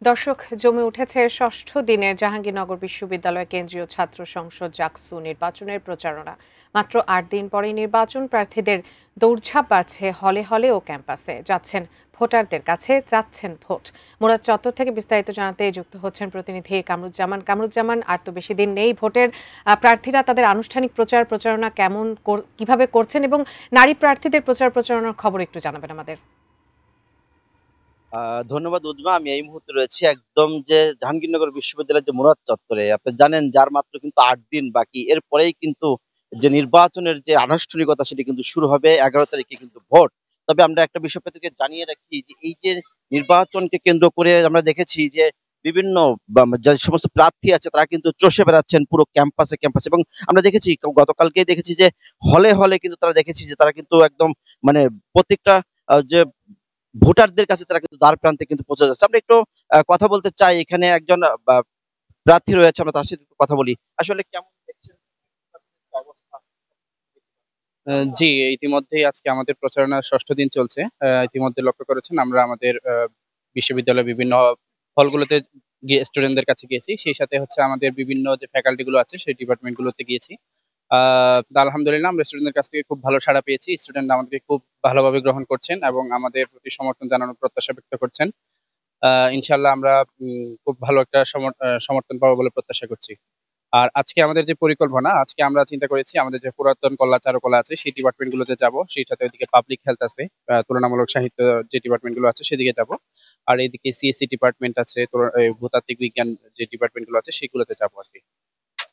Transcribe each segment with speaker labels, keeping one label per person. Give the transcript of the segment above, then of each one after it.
Speaker 1: দর্শক, জমে উঠেছে ষষ্ঠ দিনের জাহাঙ্গীরনগর বিশ্ববিদ্যালয় কেন্দ্রীয় ছাত্র সংসদ জাকসু নির্বাচনের প্রচারণা। মাত্র ৮ দিন পরেই নির্বাচন, প্রার্থীদের দৌড়ঝাঁপ বাড়ছে হলে হলে ও ক্যাম্পাসে। যাচ্ছেন ভোটারদের কাছে, যাচ্ছেন ভোট। মুরাদ চত্বর থেকে বিস্তারিত জানাতে যুক্ত হচ্ছেন প্রতিনিধি কামরুজ্জামান। আর তো বেশি দিন নেই ভোটের। প্রার্থীরা তাদের আনুষ্ঠানিক প্রচারণা কিভাবে করছেন এবং নারী প্রার্থীদের প্রচারণার খবর একটু জানাবেন আমাদের।
Speaker 2: ধন্যবাদ উজমা। আমি এই মুহূর্তে রয়েছি একদম যে জাহাঙ্গীরনগর বিশ্ববিদ্যালয়ের যে মুরাদ চত্বরে। আপনি জানেন যার মাত্র কিন্তু ৮ দিন বাকি, এরপরেই কিন্তু যে নির্বাচনের যে আনুষ্ঠানিকতা সেটি কিন্তু শুরু হবে। ১১ তারিখে কিন্তু ভোট। তবে আমরা একটা বিষয় আপনাদেরকে জানিয়ে রাখি যে এই যে নির্বাচনকে কেন্দ্র করে আমরা দেখেছি যে বিভিন্ন যে সমস্ত প্রার্থী আছে তারা কিন্তু চষে বেড়াচ্ছেন পুরো ক্যাম্পাসে ক্যাম্পাসে, এবং আমরা দেখেছি গতকালকেই দেখেছি যে হলে হলে কিন্তু তারা দেখেছি যে তারা কিন্তু একদম মানে প্রত্যেকটা যে ভোটারদের কাছে তারা কিন্তু দ্বার প্রান্তে কিন্তু পৌঁছে যাচ্ছে। আমরা একটু কথা বলতে চাই, এখানে একজন প্রার্থী রয়েছে, আমরা তার সাথে একটু কথা বলি। আসলে কেমন দেখছেন অবস্থা?
Speaker 3: জি, ইতিমধ্যেই আজকে আমাদের প্রচারণার ষষ্ঠ দিন চলছে। ইতিমধ্যে লক্ষ্য করেছেন আমরা আমাদের বিশ্ববিদ্যালয়ের বিভিন্ন হলগুলোতে গিয়ে স্টুডেন্টদের কাছে গিয়েছি। সেই সাথে হচ্ছে আমাদের বিভিন্ন যে ফ্যাকাল্টি গুলো আছে সেই ডিপার্টমেন্ট গুলোতে গিয়েছি। আলহামদুলিল্লাহ আমরা স্টুডেন্টদের কাছ থেকে খুব ভালো সাড়া পেয়েছি। স্টুডেন্ট আমাদেরকে খুব ভালোভাবে গ্রহণ করছেন এবং আমাদের প্রতি সমর্থন জানানোর প্রত্যাশা ব্যক্ত করছেন। ইনশাল্লাহ আমরা খুব ভালো একটা সমর্থন পাবো বলে প্রত্যাশা করছি। আর আজকে আমাদের যে পরিকল্পনা, আজকে আমরা চিন্তা করেছি আমাদের যে পুরাতন কলা চারুকলা আছে সেই ডিপার্টমেন্ট গুলোতে যাবো, সেই সাথে ওইদিকে পাবলিক হেলথ আছে, তুলনামূলক সাহিত্য যে ডিপার্টমেন্ট গুলো আছে সেদিকে যাব। আর এইদিকে সিএসসি ডিপার্টমেন্ট আছে, ভূতাত্ত্বিক বিজ্ঞান যে ডিপার্টমেন্ট গুলো আছে সেগুলোতে যাবো আর কি।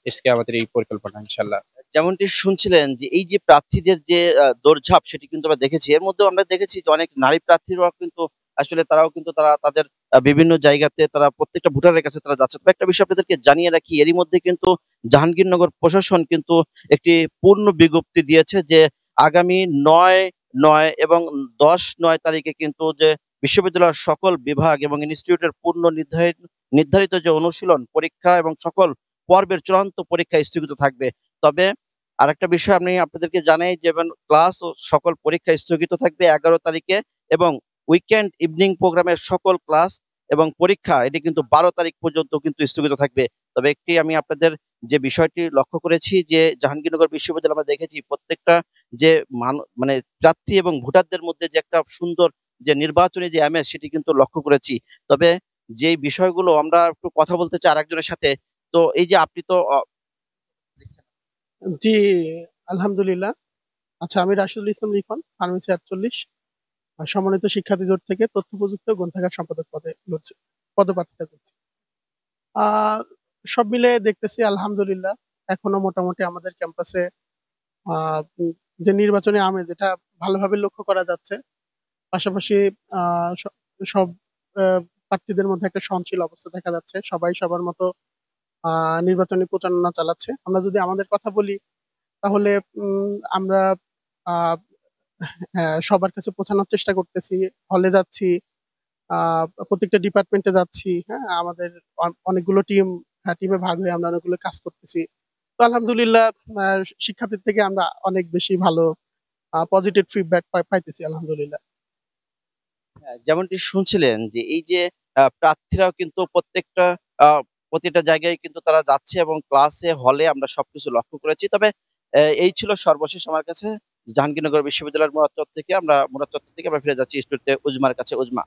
Speaker 3: আজকে আমাদের এই পরিকল্পনা ইনশাল্লাহ।
Speaker 2: যেমনটি শুনছিলেন যে এই যে প্রার্থীদের যে দৌড়ঝাঁপ সেটি কিন্তু আমরা দেখেছি। এর মধ্যেও আমরা দেখেছি যে অনেক নারী প্রার্থীরাও কিন্তু আসলে তারাও কিন্তু তারা তাদের বিভিন্ন জায়গাতে তারা প্রত্যেকটা ভোটারের কাছে তারা যাচ্ছে। তবে একটা বিষয় আপনাদেরকে জানিয়ে রাখি, এরই মধ্যে কিন্তু জাহাঙ্গীরনগর প্রশাসন কিন্তু একটি পূর্ণ বিজ্ঞপ্তি দিয়েছে যে আগামী ৯ এবং ১০-৯ তারিখে কিন্তু যে বিশ্ববিদ্যালয়ের সকল বিভাগ এবং ইনস্টিটিউটের পূর্ণ নির্ধারিত যে অনুশীলন পরীক্ষা এবং সকল পর্বের চূড়ান্ত পরীক্ষা স্থগিত থাকবে। তবে আরেকটা বিষয় আমি আপনাদেরকে জানাই যে ক্লাস ও সকল পরীক্ষা স্থগিত থাকবে ১১ তারিখে, এবং উইকেন্ড ইভনিং প্রোগ্রামের সকল ক্লাস এবং পরীক্ষা এটি কিন্তু ১২ তারিখ পর্যন্ত কিন্তু স্থগিত থাকবে। তবে একটি আমি আপনাদের যে বিষয়টি লক্ষ্য করেছি যে জাহাঙ্গীরনগর বিশ্ববিদ্যালয়ে আমরা দেখেছি প্রত্যেকটা যে মানে প্রার্থী এবং ভোটারদের মধ্যে যে একটা সুন্দর যে নির্বাচনী যে আমেজ সেটি কিন্তু লক্ষ্য করেছি। তবে যে বিষয়গুলো আমরা একটু কথা বলতে চাই আরেকজনের সাথে। তো এই যে আপনি তো
Speaker 4: জি, আলহামদুলিল্লাহ। আচ্ছা, আমি রাশিদুল ইসলাম লিখন, ফার্মেসি ৪৮, সম্মানিত শিক্ষার্থী জোট থেকে তথ্য প্রযুক্তি ও গ্রন্থাগার সম্পাদক পদপ্রার্থিতা করছি। আহ সব মিলে দেখতেছি আলহামদুলিল্লাহ এখনো মোটামুটি আমাদের ক্যাম্পাসে যে নির্বাচনী আমেজ এটা ভালোভাবে লক্ষ্য করা যাচ্ছে। পাশাপাশি সব প্রার্থীদের মধ্যে একটা সহনশীল অবস্থা দেখা যাচ্ছে। সবাই সবার মতো নির্বাচনী প্রচারণা চালাচ্ছে। আমরা যদি আমাদের কথা বলি তাহলে আমরা আহ হ্যাঁ, সবার কাছে পৌঁছানোর চেষ্টা করতেছি। হলে যাচ্ছি, প্রত্যেকটা ডিপার্টমেন্টে যাচ্ছি। হ্যাঁ, আমাদের অনেকগুলো টিমে ভাগ হয়ে আমরা অনেকগুলো কাজ করতেছি। তো আলহামদুলিল্লাহ শিক্ষার্থীর থেকে আমরা অনেক বেশি ভালো পজিটিভ ফিডব্যাক পাইতেছি আলহামদুলিল্লাহ।
Speaker 2: হ্যাঁ, যেমনটি শুনছিলেন যে এই যে প্রার্থীরাও কিন্তু প্রতিটা জায়গায় কিন্তু তারা যাচ্ছে এবং ক্লাসে হলে আমরা সবকিছু লক্ষ্য করেছি। তবে এই ছিল সর্বশেষ আমার কাছে জাহাঙ্গীরনগর বিশ্ববিদ্যালয়ের মুরাদ চত্বর থেকে আমরা ফিরে যাচ্ছি স্টুডিওতে উজমার কাছে। উজমা।